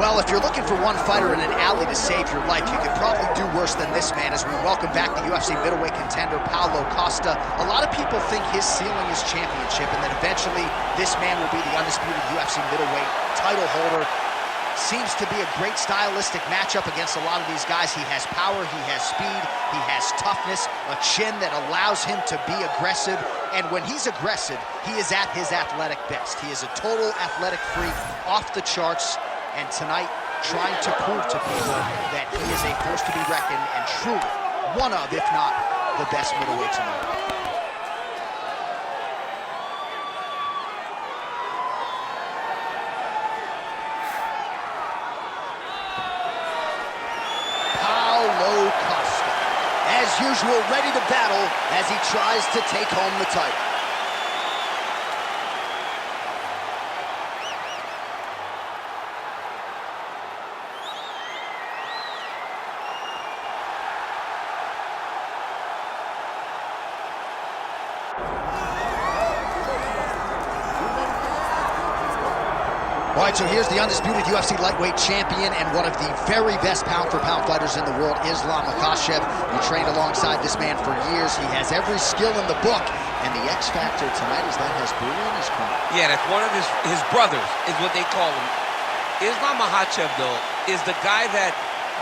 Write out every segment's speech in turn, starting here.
Well, if you're looking for one fighter in an alley to save your life, you could probably do worse than this man as we welcome back the UFC middleweight contender, Paulo Costa. A lot of people think his ceiling is championship, and that eventually this man will be the undisputed UFC middleweight title holder. Seems to be a great stylistic matchup against a lot of these guys. He has power, he has speed, he has toughness, a chin that allows him to be aggressive. And when he's aggressive, he is at his athletic best. He is a total athletic freak, off the charts. And tonight, trying to prove to people that he is a force to be reckoned and truly one of, if not the best middleweights in the world. Paulo Costa, as usual, ready to battle as he tries to take home the title. All right, so here's the undisputed UFC lightweight champion and one of the very best pound-for-pound fighters in the world, Makhachev. He trained alongside this man for years. He has every skill in the book, and the X factor tonight is that has Paulo in his corner. Yeah, that's one of his brothers, is what they call him. Makhachev, though, is the guy that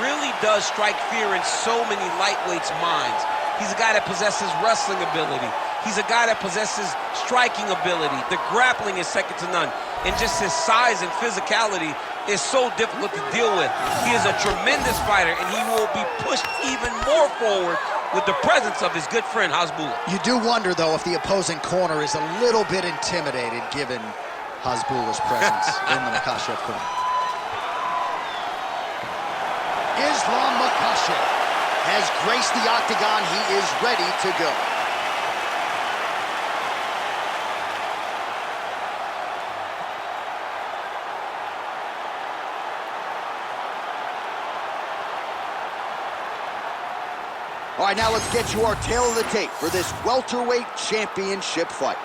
really does strike fear in so many lightweights' minds. He's a guy that possesses wrestling ability. He's a guy that possesses striking ability. The grappling is second to none. And just his size and physicality is so difficult to deal with. He is a tremendous fighter, and he will be pushed even more forward with the presence of his good friend, Hasbulla. You do wonder, though, if the opposing corner is a little bit intimidated given Hasbulla's presence in the Makhachev corner. Makhachev has graced the octagon. He is ready to go. All right, now let's get you our tail of the tape for this welterweight championship fight.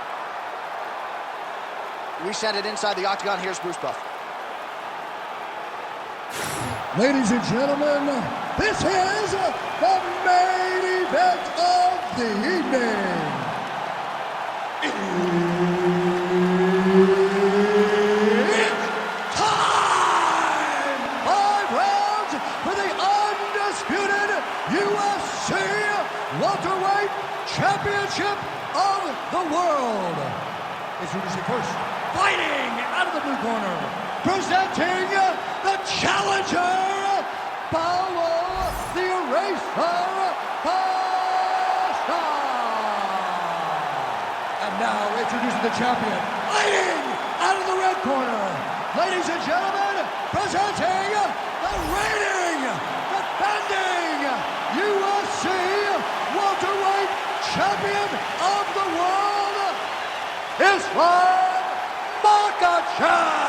We send it inside the octagon. Here's Bruce Buffer. Ladies and gentlemen, this is the main event of the evening. It's time! 5 rounds for the undisputed UFC welterweight championship of the world. Introducing first, fighting out of the blue corner, presenting the challenger, Paulo the Eraser Costa. And now introducing the champion, fighting out of the red corner, ladies and gentlemen, presenting the reigning, defending UFC welterweight champion of the world, Makhachev.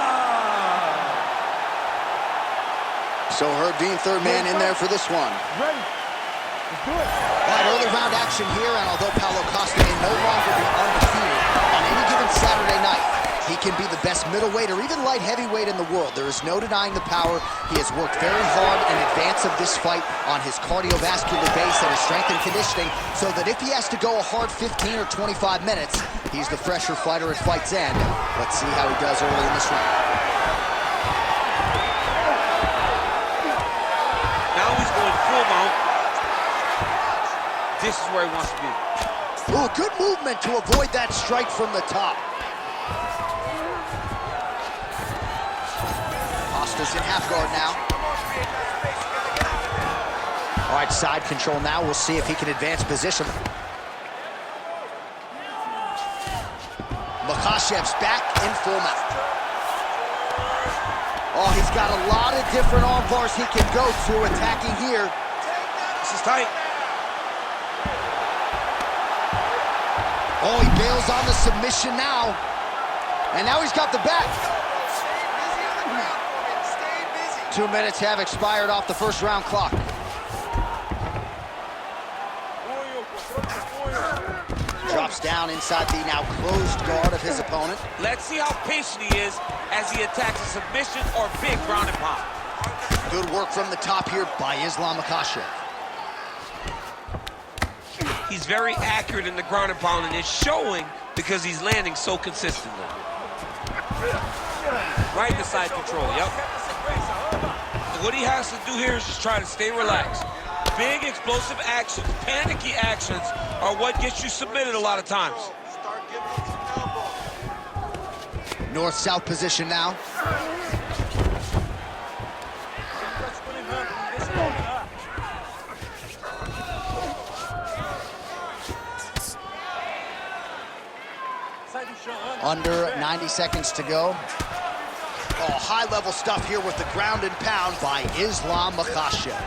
So Herb Dean, third man in there for this one. Ready. Let's do it. All right, early round action here, and although Paulo Costa may no longer be undefeated on any given Saturday night, he can be the best middleweight or even light heavyweight in the world. There is no denying the power. He has worked very hard in advance of this fight on his cardiovascular base and his strength and conditioning, so that if he has to go a hard 15 or 25 minutes, he's the fresher fighter at fight's end. Let's see how he does early in this round. Now he's going full mount. This is where he wants to be. Ooh, good movement to avoid that strike from the top. Costa's in half guard now. All right, side control now. We'll see if he can advance position. Makhachev's back in full mount. Oh, he's got a lot of different arm bars he can go to attacking here. This is tight. Oh, he bails on the submission now. And now he's got the back. 2 minutes have expired off the first round clock. Drops down. down inside the now closed guard of his opponent. Let's see how patient he is as he attacks a submission or big ground and pound. Good work from the top here by Islam Makhachev. He's very accurate in the ground and pound, and it's showing because he's landing so consistently. Right in the side control, yep. What he has to do here is just try to stay relaxed. Big explosive actions, panicky actions are what gets you submitted a lot of times. North-south position now. Under 90 seconds to go. Oh, high-level stuff here with the ground and pound by Islam Makhachev.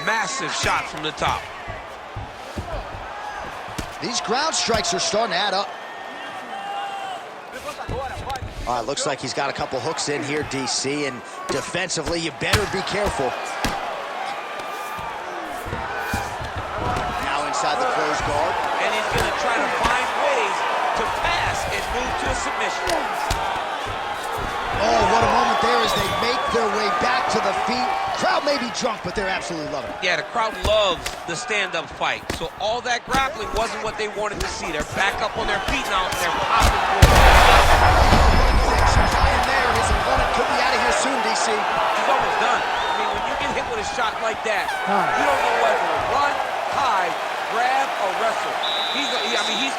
Massive shot from the top. These ground strikes are starting to add up. All right, looks like he's got a couple hooks in here, DC, and defensively, you better be careful. Now inside the closed guard. And he's going to try to find ways to pass and move to a submission. Oh, what a moment there as they make their way back to the feet. Crowd may be drunk, but they're absolutely loving it. Yeah, the crowd loves the stand-up fight. So all that grappling wasn't what they wanted to see. They're back up on their feet now, and they're popping forward. High in there, his opponent could be out of here soon, DC. He's almost done. I mean, when you get hit with a shot like that, you don't know whether to run, hide, grab, or wrestle. He's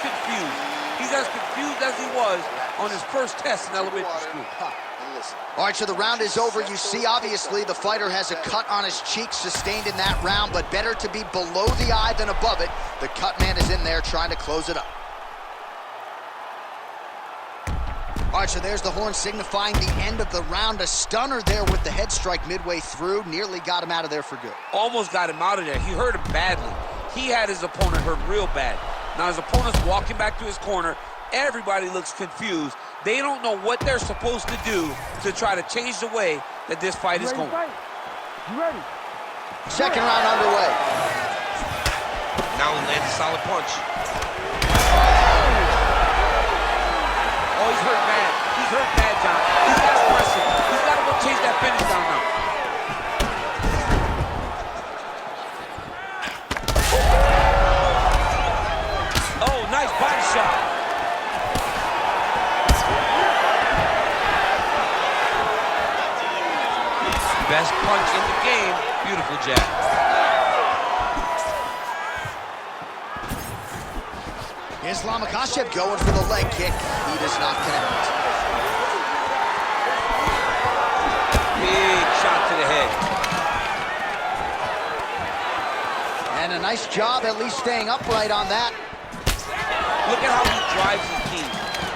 confused. He's as confused as he was on his first test in elementary school. All right, so the round is over. You see, obviously, the fighter has a cut on his cheek sustained in that round, but better to be below the eye than above it. The cut man is in there trying to close it up. All right, so there's the horn signifying the end of the round. A stunner there with the head strike midway through. Nearly got him out of there for good. Almost got him out of there. He hurt him badly. He had his opponent hurt real bad. Now his opponent's walking back to his corner. Everybody looks confused. They don't know what they're supposed to do to try to change the way that this fight is going. You ready? Second round underway. Now he lands a solid punch. Oh, he's hurt bad. He's hurt bad, John. He's got to press it. He's got to go chase that finish down now. Oh, nice body shot. Best punch in the game. Beautiful jab. Islam Makhachev going for the leg kick. He does not connect. Big shot to the head. And a nice job at least staying upright on that. Look at how he drives his knee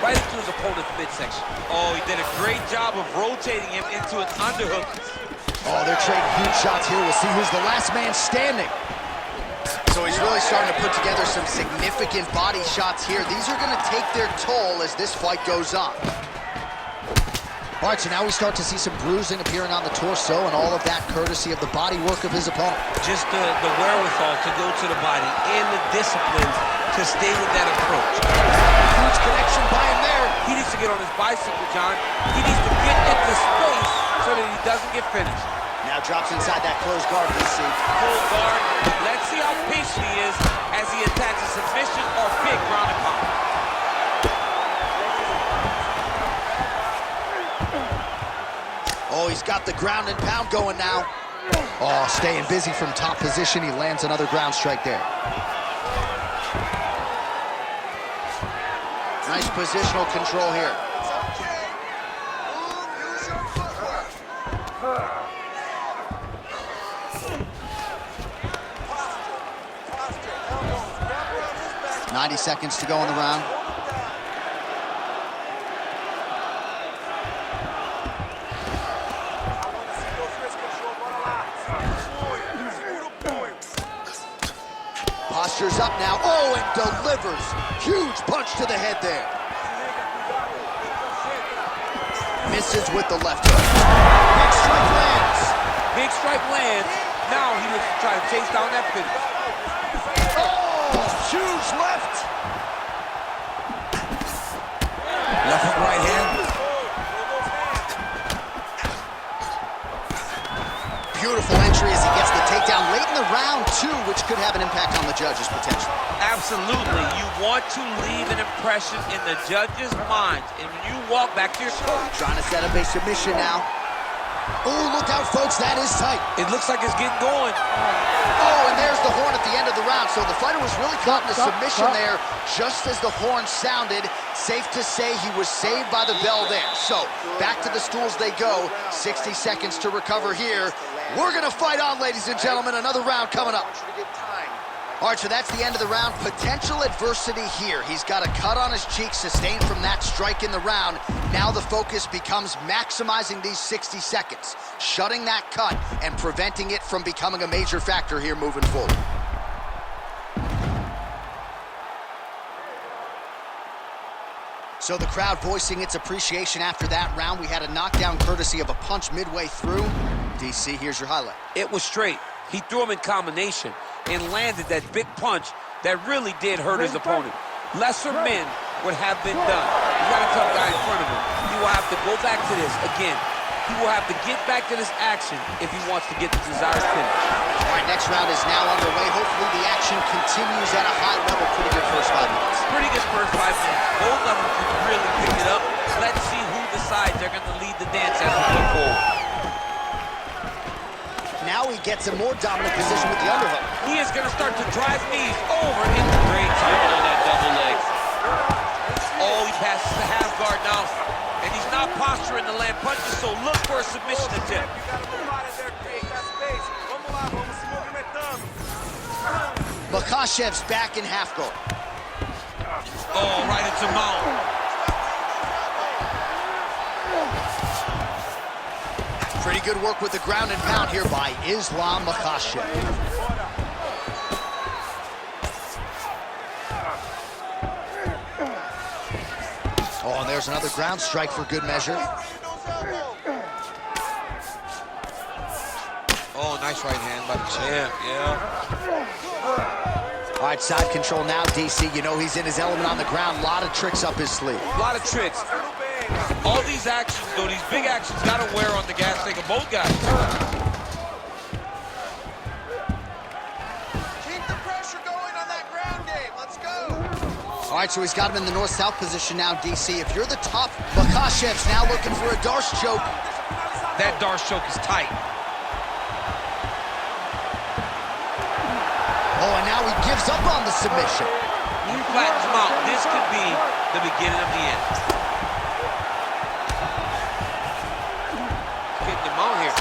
right into his opponent's midsection. Oh, he did a great job of rotating him into an underhook. Oh, they're trading huge shots here. We'll see who's the last man standing. So he's really starting to put together some significant body shots here. These are going to take their toll as this fight goes on. All right, so now we start to see some bruising appearing on the torso, and all of that courtesy of the body work of his opponent. Just the wherewithal to go to the body and the discipline to stay with that approach. Huge connection by him there. He needs to get on his bicycle, John. He needs to get into space so that he doesn't get finished. Now drops inside that closed guard, DC. Full guard. Let's see how patient he is as he attacks a submission or big ground and pound. Oh, he's got the ground and pound going now. Oh, staying busy from top position. He lands another ground strike there. Nice positional control here. .90 seconds to go in the round. Posture's up now. Oh, and delivers. Huge punch to the head there. Misses with the left hook. Big strike lands. Big strike lands. Now he looks to try to chase down that finish. Oh, Huge left. Left hook, right hand. Beautiful entry as he gets the takedown late in the round, too, which could have an impact on the judges, potentially. Absolutely. You want to leave an impression in the judges' minds. And when you walk back to your court. Trying to set up a submission now. Oh, look out, folks. That is tight. It looks like it's getting going. Oh, and there's the horn at the end of the round. So the fighter was really caught in a submission there just as the horn sounded. Safe to say he was saved by the bell there. So back to the stools they go. 60 seconds to recover here. We're going to fight on, ladies and gentlemen. Another round coming up. All right, so that's the end of the round. Potential adversity here. He's got a cut on his cheek sustained from that strike in the round. Now the focus becomes maximizing these 60 seconds, shutting that cut and preventing it from becoming a major factor here moving forward. So the crowd voicing its appreciation after that round. We had a knockdown courtesy of a punch midway through. DC, here's your highlight. It was straight. He threw him in combination and landed that big punch that really did hurt his opponent. Lesser men would have been done. You got a tough guy in front of him. He will have to go back to this again. He will have to get back to this action if he wants to get the desired finish. All right, next round is now underway. Hopefully the action continues at a high level. Pretty good first 5 minutes. Pretty good first 5 minutes. Both of them can really pick it up. Let's see who decides they're going to lead the dance as we go forward. Now he gets a more dominant position with the underhook. He is going to start to drive knees over into great timing on that double leg. Oh, he passes the half guard now. And he's not posturing to land punches, so look for a submission attempt. Makhachev's back in half guard. Oh, right into mount. Pretty good work with the ground and pound here by Islam Makhachev. Oh, and there's another ground strike for good measure. Oh, nice right hand by the champ, yeah. All right, side control now, DC. You know he's in his element on the ground. A lot of tricks up his sleeve. A lot of tricks. All these actions, though, these big actions, got to wear on the gas tank of both guys. Keep the pressure going on that ground game. Let's go. All right, so he's got him in the north-south position now, DC. If you're the top, Makhachev's now looking for a Darce choke. That Darce choke is tight. Oh, and now he gives up on the submission. He flattens him out. This could be the beginning of the end. Getting him out here.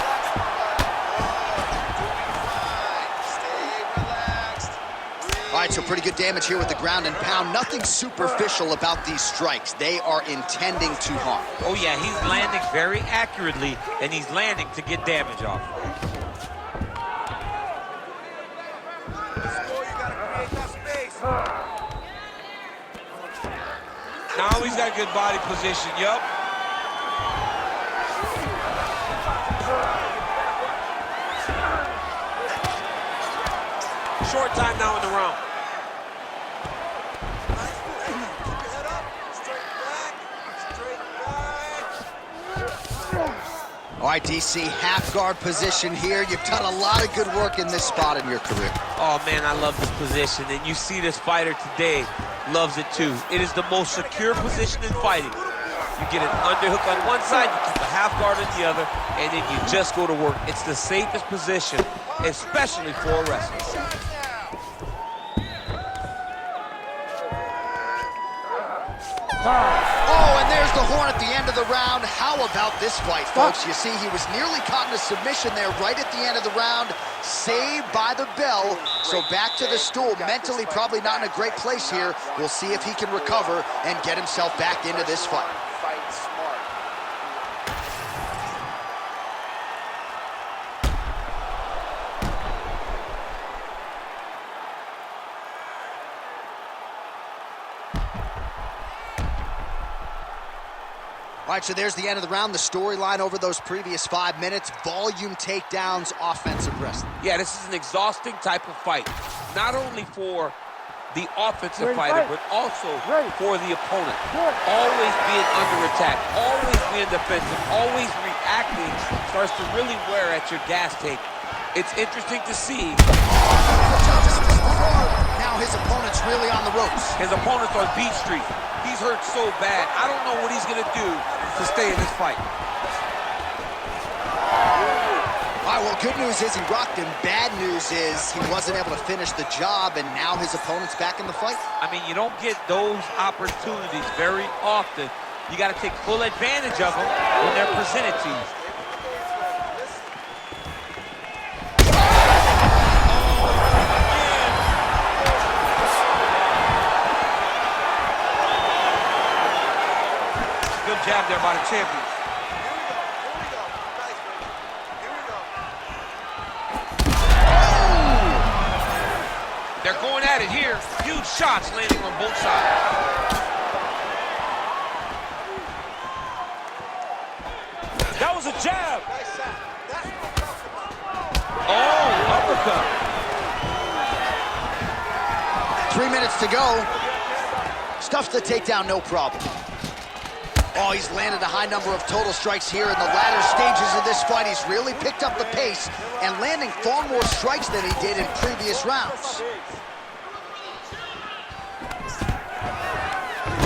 All right, so pretty good damage here with the ground and pound. Nothing superficial about these strikes. They are intending to harm. Oh, yeah, he's landing very accurately, and he's landing to get damage off. Now he's got a good body position, yup. Short time now in the round. All right, DC, half guard position here. You've done a lot of good work in this spot in your career. Oh, man, I love this position, and you see this fighter today loves it too. It is the most secure position in fighting. You get an underhook on one side, you keep a half guard on the other, and then you just go to work. It's the safest position, especially for a wrestler. Oh, and there's the horn at the end of the round. How about this fight, folks? You see, he was nearly caught in a submission there right at the end of the round, saved by the bell. So back to the stool, mentally probably not in a great place here. We'll see if he can recover and get himself back into this fight. All right, so there's the end of the round. The storyline over those previous 5 minutes, volume takedowns, offensive wrestling. Yeah, this is an exhausting type of fight. Not only for the offensive fighter, but also for the opponent. Always being under attack, always being defensive, always reacting starts to really wear at your gas tank. It's interesting to see. Now his opponent's really on the ropes. His opponent's on beat street. He's hurt so bad. I don't know what he's going to do to stay in this fight. All right, well, good news is he rocked him. Bad news is he wasn't able to finish the job, and now his opponent's back in the fight. I mean, you don't get those opportunities very often. You got to take full advantage of them when they're presented to you. Good jab there by the champion. They're going at it here. Huge shots landing on both sides. That was a jab. Oh, uppercut. 3 minutes to go. Stuffs the takedown, no problem. Oh, he's landed a high number of total strikes here in the latter stages of this fight. He's really picked up the pace and landing far more strikes than he did in previous rounds.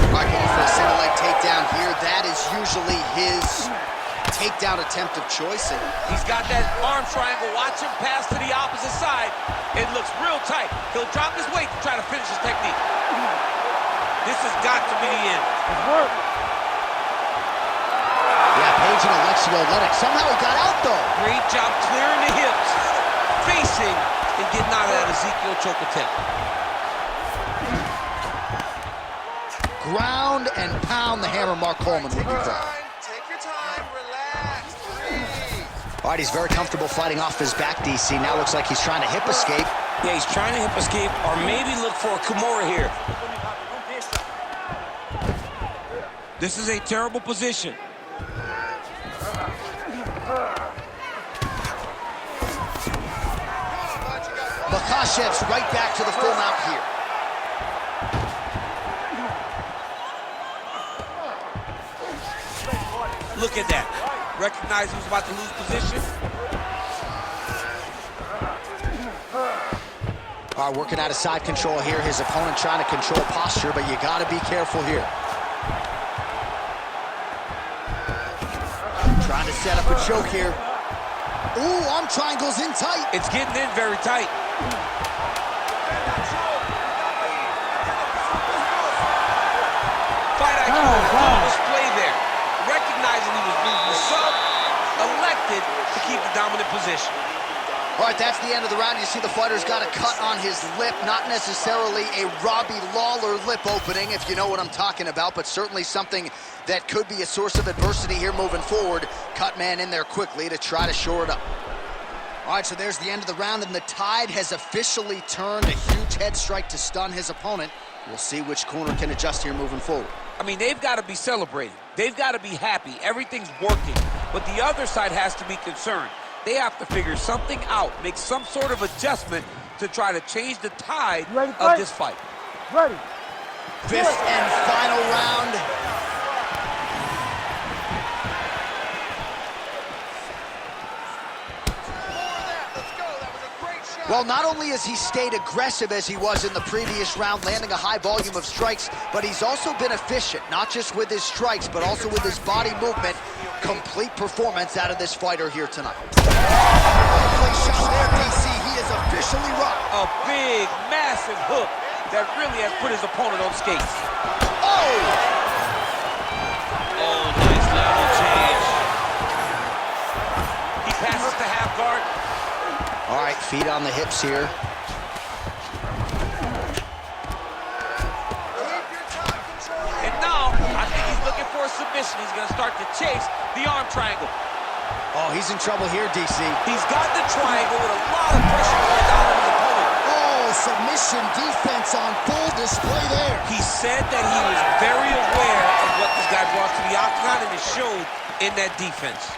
All right, going for a single leg takedown here. That is usually his takedown attempt of choice. And he's got that arm triangle. Watch him pass to the opposite side. It looks real tight. He'll drop his weight to try to finish his technique. This has got to be the end. Yeah, Page and Alexio Olenek. Somehow he got out, though. Great job clearing the hips, facing, and getting out of that Ezekiel choke attempt. Ground and pound the hammer, Mark Coleman would be called. Take your time, relax, breathe. All right, he's very comfortable fighting off his back, DC. Now looks like he's trying to hip escape. Yeah, he's trying to hip escape or maybe look for a Kimura here. This is a terrible position. Makhachev's right back to the full mount here. Look at that. Recognize he was about to lose position. All right, working out of side control here. His opponent trying to control posture, but you got to be careful here. Trying to set up a choke here. Ooh, arm triangle's in tight. It's getting in very tight. Fight IQ on full display there. Recognizing he was losing some, elected to keep the dominant position. All right, that's the end of the round. You see the fighter's got a cut on his lip. Not necessarily a Robbie Lawler lip opening, if you know what I'm talking about, but certainly something that could be a source of adversity here moving forward. Cut man in there quickly to try to shore it up. All right, so there's the end of the round, and the tide has officially turned. A huge head strike to stun his opponent. We'll see which corner can adjust here moving forward. I mean, they've got to be celebrating. They've got to be happy. Everything's working. But the other side has to be concerned. They have to figure something out, make some sort of adjustment to try to change the tide of this fight. Ready. Fifth and final round. Well, not only has he stayed aggressive as he was in the previous round, landing a high volume of strikes, but he's also been efficient, not just with his strikes, but also with his body movement. Complete performance out of this fighter here tonight. Play shot there, DC. He is officially rocked. A big, massive hook that really has put his opponent on skates. Oh! Oh, nice level change. He passes to half guard. All right, feet on the hips here. And now, I think he's looking for a submission. He's going to start to chase the arm triangle. Oh, he's in trouble here, DC. He's got the triangle with a lot of pressure going down on his opponent. Oh, submission defense on full display there. He said that he was very aware of what this guy brought to the octagon, and it showed in that defense.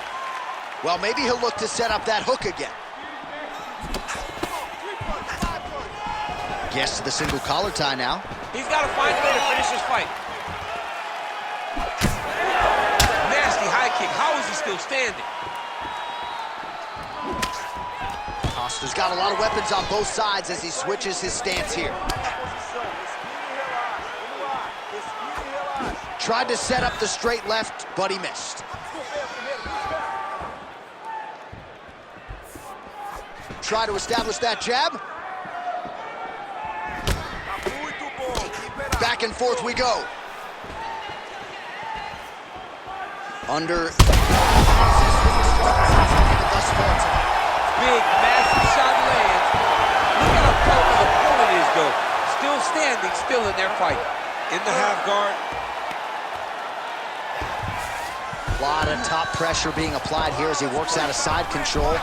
Well, maybe he'll look to set up that hook again. Gets to the single collar tie now. He's got to find a way to finish this fight. Nasty high kick. How is he still standing? Costa's got a lot of weapons on both sides as he switches his stance here. Tried to set up the straight left, but he missed. Try to establish that jab. Back and forth we go. Under. Big, massive shot lands. Look at how tough the opponent is, though. Still standing, still in their fight. In the half guard. A lot of top pressure being applied here as he works out of side control.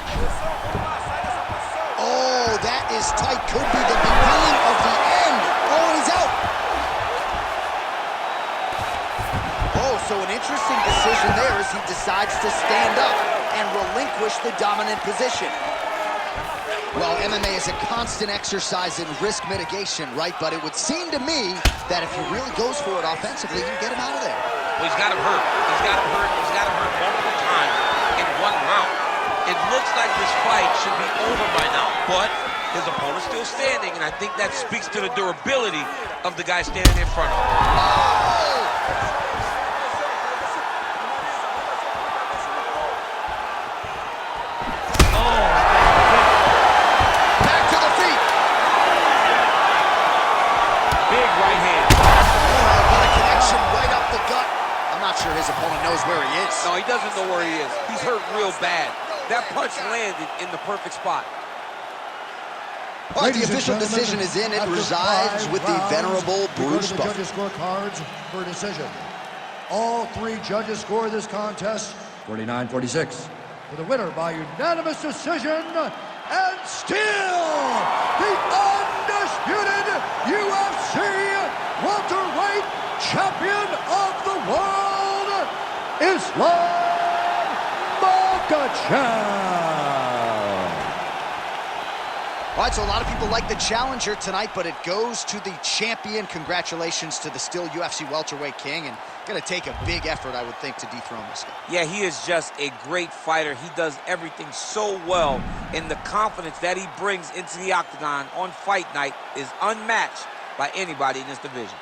Oh, that is tight. Could be the beginning of the end. Oh, and he's out. Oh, so an interesting decision there as he decides to stand up and relinquish the dominant position. Well, MMA is a constant exercise in risk mitigation, right? But it would seem to me that if he really goes for it offensively, you can get him out of there. Well, he's got him hurt. He's got him hurt. He's got him hurt multiple times in one round. It looks like this fight should be over by now, but his opponent's still standing, and I think that speaks to the durability of the guy standing in front of him. Oh! Back to the feet. Big right hand. Oh, what a connection right up the gut. I'm not sure his opponent knows where he is. No, he doesn't know where he is. He's hurt real bad. That punch landed in the perfect spot. All right, the official decision is in. It resides with the venerable Bruce Buffer. Judges' scorecards for decision. All three judges score this contest 49-46. For the winner by unanimous decision, and still the undisputed UFC welterweight champion of the world, Islam Makhachev. All right, so a lot of people like the challenger tonight, but it goes to the champion. Congratulations to the still UFC welterweight king, and going to take a big effort, I would think, to dethrone this guy. Yeah, he is just a great fighter. He does everything so well, and the confidence that he brings into the octagon on fight night is unmatched by anybody in this division.